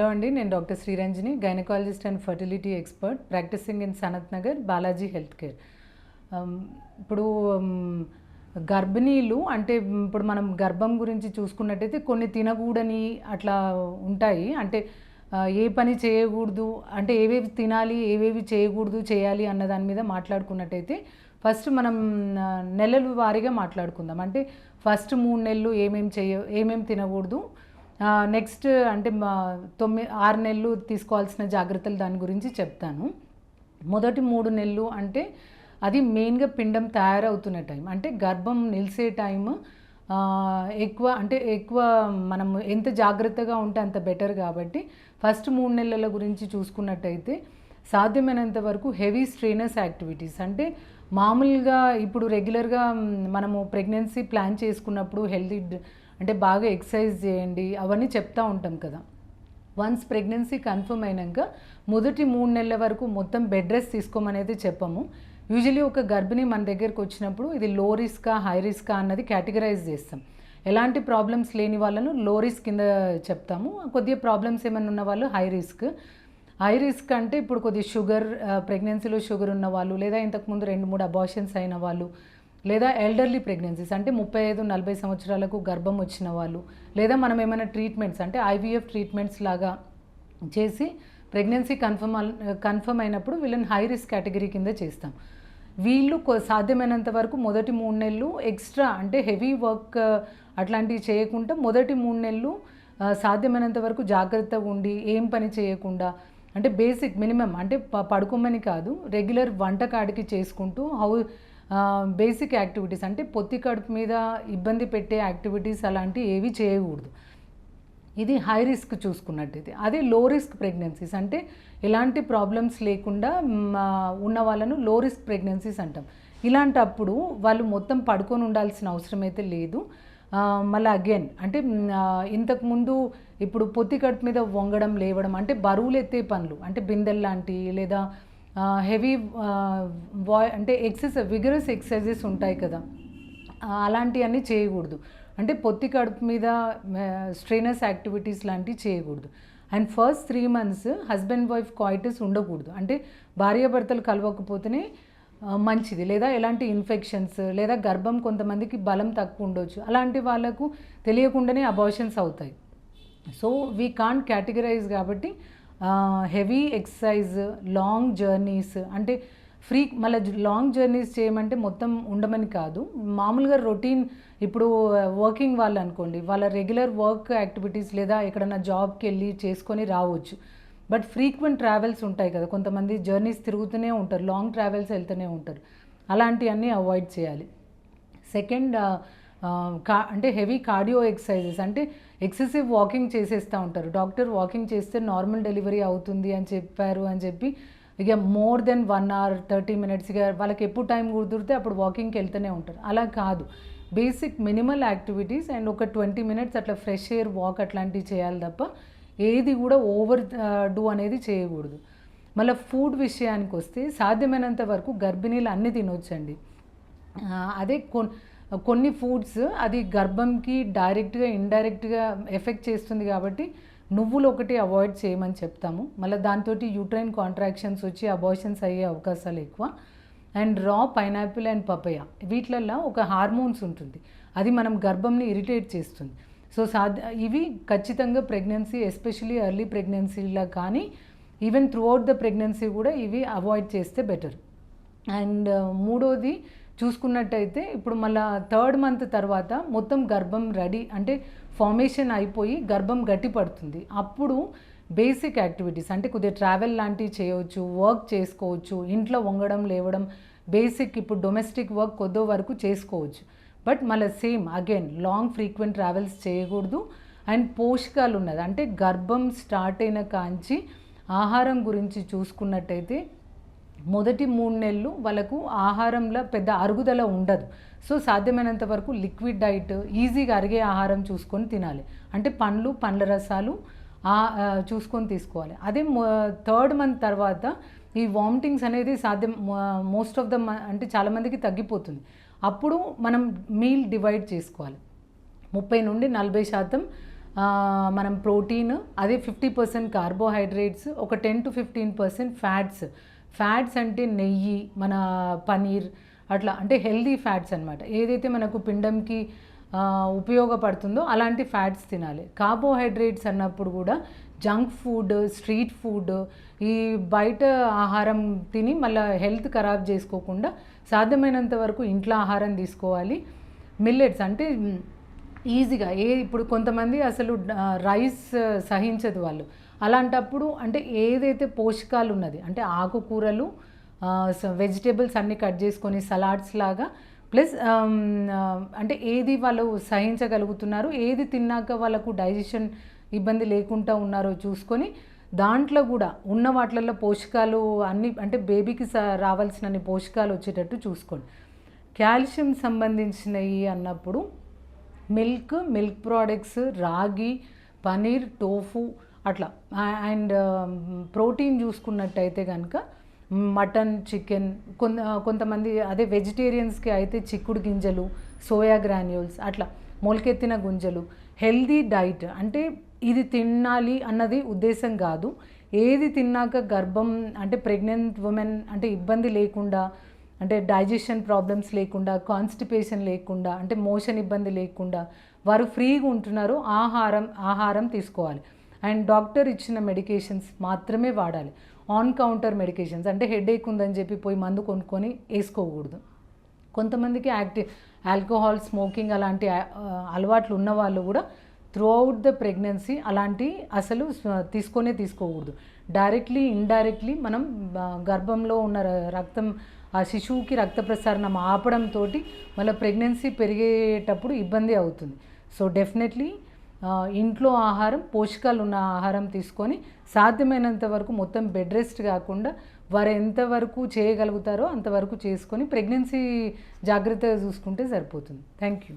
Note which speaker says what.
Speaker 1: Hello అండి, నేను doctor Sriranjani, gynaecologist and fertility expert, practising in Sanath Nagar, Balaji health care. ఇప్పుడు గర్భిణీలు అంటే ఇప్పుడు మనం గర్భం గురించి చూసుకున్నట్టయితే కొన్ని తినకూడని అట్లా ఉంటాయి. అంటే ఏ పని చేయకూడదు, అంటే ఏవేవి తినాలి, ఏవేవి చేయకూడదు, చేయాలి అన్న దాని మీద మాట్లాడుకున్నట్టయితే ఫస్ట్ మనం నెలల వారీగా మాట్లాడుకుందాం. అంటే ఫస్ట్ 3 నెలలు ఏమేమి తినకూడదు, నెక్స్ట్ అంటే 6 నెలలు తీసుకోవాల్సిన జాగ్రత్తలు దాని గురించి చెప్తాను. మొదటి 3 నెలలు అంటే అది మెయిన్గా పిండం తయారవుతున్న టైం, అంటే గర్భం నిలిసే టైం. ఎక్కువ మనం ఎంత జాగ్రత్తగా ఉంటే అంత బెటర్. కాబట్టి ఫస్ట్ 3 నెలల గురించి చూసుకున్నట్టయితే సాధ్యమైనంత వరకు హెవీ స్ట్రెయినర్స్ యాక్టివిటీస్, అంటే మామూలుగా ఇప్పుడు రెగ్యులర్గా మనము ప్రెగ్నెన్సీ ప్లాన్ చేసుకున్నప్పుడు హెల్తీ అంటే బాగా ఎక్సర్సైజ్ చేయండి అవన్నీ చెప్తూ ఉంటాం కదా. వన్స్ ప్రెగ్నెన్సీ కన్ఫర్మ్ అయినాక మొదటి 3 నెలల వరకు మొత్తం బెడ్ రెస్ట్ తీసుకోమనేది చెప్పము. యూజువలీ ఒక గర్భిణి మన దగ్గరకు వచ్చినప్పుడు ఇది లో రిస్కా హై రిస్కా అన్నది కేటగరైజ్ చేస్తాం. ఎలాంటి ప్రాబ్లమ్స్ లేని వాళ్ళను లో రిస్క్ కింద చెప్తాము, కొద్దిగా ప్రాబ్లమ్స్ ఏమైనా ఉన్న వాళ్ళు హై రిస్క్. హై రిస్క్ అంటే ఇప్పుడు కొద్దిగా షుగర్, ప్రెగ్నెన్సీలో షుగర్ ఉన్న వాళ్ళు, లేదా ఇంతకుముందు 2-3 అబార్షన్స్ అయిన వాళ్ళు, లేదా ఎల్డర్లీ ప్రెగ్నెన్సీస్ అంటే 35-40 సంవత్సరాలకు గర్భం వచ్చిన వాళ్ళు, లేదా మనం ఏమైనా ట్రీట్మెంట్స్ అంటే ఐవీఎఫ్ ట్రీట్మెంట్స్ లాగా చేసి ప్రెగ్నెన్సీ కన్ఫర్మ్ అయినప్పుడు వీళ్ళని హై రిస్క్ కేటగిరీ కింద చేస్తాం. వీళ్ళు సాధ్యమైనంత వరకు మొదటి 3 నెలలు ఎక్స్ట్రా అంటే హెవీ వర్క్ అట్లాంటివి చేయకుండా మొదటి 3 నెలలు సాధ్యమైనంత వరకు జాగ్రత్తగా ఉండి ఏం పని చేయకుండా, అంటే బేసిక్ మినిమం అంటే పడుకోమని కాదు, రెగ్యులర్ వంటకాడికి చేసుకుంటూ బేసిక్ యాక్టివిటీస్ అంటే పొత్తి కడుపు మీద ఇబ్బంది పెట్టే యాక్టివిటీస్ అలాంటివి ఏవి చేయకూడదు. ఇది హై రిస్క్ చూసుకున్నట్టయితే. అదే లో రిస్క్ ప్రెగ్నెన్సీస్ అంటే ఎలాంటి ప్రాబ్లమ్స్ లేకుండా ఉన్న వాళ్ళను లో రిస్క్ ప్రెగ్నెన్సీస్ అంటాం. ఇలాంటప్పుడు వాళ్ళు మొత్తం పడుకొని ఉండాల్సిన అవసరం అయితే లేదు. మళ్ళీ అగైన్ అంటే ఇంతకుముందు ఇప్పుడు పొత్తి కడుపు మీద వంగడం లేవడం అంటే బరువులు ఎత్తే పనులు అంటే బిందెల్ లాంటివి, లేదా హెవీ అంటే విగరస్ ఎక్సర్సైజెస్ ఉంటాయి కదా, అలాంటివన్నీ చేయకూడదు. అంటే పొత్తి కడుపు మీద స్ట్రెయినర్స్ యాక్టివిటీస్ లాంటివి చేయకూడదు. And first 3 months husband wife coitus ఉండకూడదు. అంటే భార్యాభర్తలు కలవకపోతేనే మంచిది, లేదా ఎలాంటి ఇన్ఫెక్షన్స్, లేదా గర్భం కొంతమందికి బలం తక్కువ ఉండొచ్చు, అలాంటి వాళ్ళకు తెలియకుండానే అబార్షన్స్ అవుతాయి. So we can't categorise. కాబట్టి హెవీ ఎక్సర్సైజ్, లాంగ్ జర్నీస్ అంటే మళ్ళీ లాంగ్ జర్నీస్ చేయమంటే మొత్తం ఉండమని కాదు, మామూలుగా రొటీన్ ఇప్పుడు వర్కింగ్ వాళ్ళు అనుకోండి, వాళ్ళ రెగ్యులర్ వర్క్ యాక్టివిటీస్ లేదా ఎక్కడన్నా జాబ్కి వెళ్ళి చేసుకొని రావచ్చు. బట్ ఫ్రీక్వెంట్ ట్రావెల్స్ ఉంటాయి కదా, కొంతమంది జర్నీస్ తిరుగుతూనే ఉంటారు, లాంగ్ ట్రావెల్స్ వెళ్తూనే ఉంటారు, అలాంటివన్నీ అవాయిడ్ చేయాలి. సెకండ్ అంటే హెవీ కార్డియో ఎక్సర్సైజెస్ అంటే ఎక్సెసివ్ వాకింగ్ చేసేస్తూ ఉంటారు. డాక్టర్ వాకింగ్ చేస్తే నార్మల్ డెలివరీ అవుతుంది అని చెప్పారు అని చెప్పి ఇక మోర్ దెన్ 1 hour 30 minutes ఇక వాళ్ళకి ఎప్పుడు టైం కుదిరితే అప్పుడు వాకింగ్కి వెళ్తూనే ఉంటారు. అలా కాదు, బేసిక్ మినిమల్ యాక్టివిటీస్ అండ్ ఒక 20 minutes అట్లా ఫ్రెష్ ఎయిర్ వాక్ అట్లాంటివి చేయాలి తప్ప ఏది కూడా ఓవర్ డూ అనేది చేయకూడదు. మళ్ళీ ఫుడ్ విషయానికి వస్తే సాధ్యమైనంత వరకు గర్భిణీలు అన్నీ తినొచ్చండి. అదే కొన్ని ఫుడ్స్ అది గర్భంకి డైరెక్ట్గా ఇండైరెక్ట్గా ఎఫెక్ట్ చేస్తుంది కాబట్టి నువ్వులు ఒకటి అవాయిడ్ చేయమని చెప్తాము. మళ్ళీ దాంతో యూట్రైన్ కాంట్రాక్షన్స్ వచ్చి అబార్షన్స్ అయ్యే అవకాశాలు ఎక్కువ. అండ్ రా పైనాపిల్ అండ్ పపయ వీటిలల్లో ఒక హార్మోన్స్ ఉంటుంది, అది మనం గర్భంని ఇరిటేట్ చేస్తుంది. సో ఇవి ఖచ్చితంగా ప్రెగ్నెన్సీ ఎస్పెషలీ ఎర్లీ ప్రెగ్నెన్సీలా కానీ even through out the pregnancy కూడా ఇవి అవాయిడ్ చేస్తే బెటర్. అండ్ మూడోది చూసుకున్నట్టయితే ఇప్పుడు మళ్ళీ 3rd month తర్వాత మొత్తం గర్భం రెడీ అంటే ఫార్మేషన్ అయిపోయి గర్భం గట్టి పడుతుంది. అప్పుడు బేసిక్ యాక్టివిటీస్ అంటే కొద్దిగా ట్రావెల్ లాంటివి చేయవచ్చు, వర్క్ చేసుకోవచ్చు, ఇంట్లో వంగడం లేవడం, బేసిక్ ఇప్పుడు డొమెస్టిక్ వర్క్ కొద్దో వరకు చేసుకోవచ్చు. బట్ మళ్ళీ same again long frequent travels చేయకూడదు. అండ్ పోషకాలు ఉన్నది అంటే గర్భం స్టార్ట్ అయిన కాంచి ఆహారం గురించి చూసుకున్నట్టయితే మొదటి 3 నెలలు వాళ్ళకు ఆహారంలో పెద్ద అరుగుదల ఉండదు. సో సాధ్యమైనంత వరకు లిక్విడ్ డైట్, ఈజీగా అరిగే ఆహారం చూసుకొని తినాలి. అంటే పండ్ల రసాలు చూసుకొని తీసుకోవాలి. అదే 3rd month తర్వాత ఈ వామిటింగ్స్ అనేది మోస్ట్ ఆఫ్ ద అంటే చాలామందికి తగ్గిపోతుంది. అప్పుడు మనం మీల్ డివైడ్ చేసుకోవాలి. 30 నుండి 40% మనం ప్రోటీన్, అదే 50% కార్బోహైడ్రేట్స్, ఒక 10 to 15% ఫ్యాట్స్. ఫ్యాట్స్ అంటే నెయ్యి, మన పనీర్ అట్లా, అంటే హెల్దీ ఫ్యాట్స్ అనమాట. ఏదైతే మనకు పిండంకి ఉపయోగపడుతుందో అలాంటి ఫ్యాట్స్ తినాలి. కార్బోహైడ్రేట్స్ అన్నప్పుడు కూడా జంక్ ఫుడ్, స్ట్రీట్ ఫుడ్, ఈ బయట ఆహారం తిని మళ్ళీ హెల్త్ ఖరాబ్ చేసుకోకుండా సాధ్యమైనంత వరకు ఇంట్లో ఆహారం తీసుకోవాలి. మిల్లెట్స్ అంటే ఈజీగా ఇప్పుడు కొంతమంది అసలు రైస్ సహించదు వాళ్ళు. అలాంటప్పుడు అంటే ఏదైతే పోషకాలు ఉన్నది అంటే ఆకుకూరలు, వెజిటేబుల్స్ అన్నీ కట్ చేసుకొని సలాడ్స్ లాగా, ప్లస్ అంటే ఏది వాళ్ళు సహించగలుగుతున్నారు, ఏది తిన్నాక వాళ్ళకు డైజెషన్ ఇబ్బంది లేకుండా ఉన్నారో చూసుకొని దాంట్లో కూడా ఉన్న వాటిల్లో పోషకాలు అన్ని అంటే బేబీకి రావాల్సిన పోషకాలు వచ్చేటట్టు చూసుకోండి. కాల్షియం సంబంధించినవి అన్నప్పుడు మిల్క్ ప్రోడక్ట్స్, రాగి, పనీర్, టోఫు అట్లా. అండ్ ప్రోటీన్ చూసుకున్నట్టయితే కనుక మటన్, చికెన్, కొంతమంది అదే వెజిటేరియన్స్కి అయితే చిక్కుడు గింజలు, సోయా గ్రాన్యూల్స్ అట్లా మొలకెత్తిన గుంజలు. హెల్దీ డైట్ అంటే ఇది తినాలి అన్నది ఉద్దేశం కాదు. ఏది తిన్నాక గర్భం అంటే ప్రెగ్నెంట్ ఉమెన్ అంటే ఇబ్బంది లేకుండా, అంటే డైజెషన్ ప్రాబ్లమ్స్ లేకుండా, కాన్స్టిపేషన్ లేకుండా, అంటే మోషన్ ఇబ్బంది లేకుండా వారు ఫ్రీగా ఉంటున్నారు ఆహారం తీసుకోవాలి. అండ్ డాక్టర్ ఇచ్చిన మెడికేషన్స్ మాత్రమే వాడాలి. ఆన్ కౌంటర్ మెడికేషన్స్ అంటే హెడేక్ ఉందని చెప్పి పోయి మందు కొనుక్కొని వేసుకోకూడదు. కొంతమందికి ఆల్కహాల్, స్మోకింగ్ అలాంటి అలవాట్లు ఉన్న వాళ్ళు కూడా త్రూఅవుట్ ద ప్రెగ్నెన్సీ అలాంటి అసలు తీసుకోకూడదు. డైరెక్ట్లీ ఇండైరెక్ట్లీ మనం గర్భంలో ఉన్న రక్తం ఆ శిశువుకి రక్త ప్రసరణ ఆపడంతో మళ్ళీ ప్రెగ్నెన్సీ పెరిగేటప్పుడు ఇబ్బంది అవుతుంది. సో డెఫినెట్లీ ఇంట్లో ఆహారం, పోషకాలు ఉన్న ఆహారం తీసుకొని సాధ్యమైనంత వరకు మొత్తం బెడ్ రెస్ట్ కాకుండా వారు ఎంతవరకు చేయగలుగుతారో అంతవరకు చేసుకొని ప్రెగ్నెన్సీ జాగ్రత్తగా చూసుకుంటే సరిపోతుంది. Thank you.